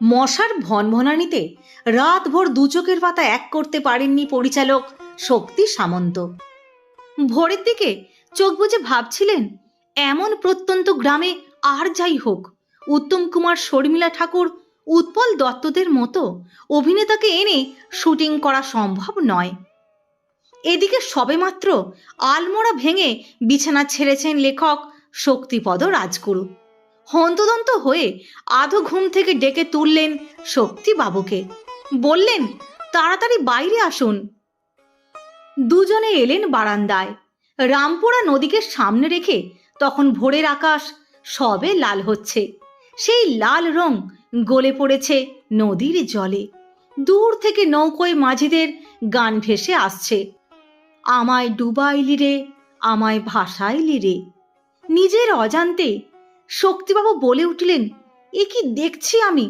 মশার ভনভনানিতে রাতভর দু চোখের পাতা এক করতে পারেননি পরিচালক শক্তি সামন্ত। ভোরের দিকে চোখ বুজে ভাবছিলেন, এমন প্রত্যন্ত গ্রামে আর যাই হোক, উত্তম কুমার, শর্মিলা ঠাকুর, উৎপল দত্তদের মতো অভিনেতাকে এনে শুটিং করা সম্ভব নয়। এদিকে সবেমাত্র আলমোড়া ভেঙে বিছানা ছেড়েছেন লেখক শক্তিপদ রাজগুরু। হন্তদন্ত হয়ে আধো ঘুম থেকে ডেকে তুললেন শক্তিবাবুকে, বললেন, তাড়াতাড়ি বাইরে আসুন। দুজনে এলেন বারান্দায়। রামপুরা নদীকে সামনে রেখে তখন ভোরের আকাশ সবে লাল হচ্ছে। সেই লাল রং গলে পড়েছে নদীর জলে। দূর থেকে নৌকোয় মাঝিদের গান ভেসে আসছে, আমায় ডুবাইলি রে, আমায় ভাসাইলি রে। নিজের অজান্তে শক্তিবাবু বলে উঠলেন, এ কি দেখছি আমি!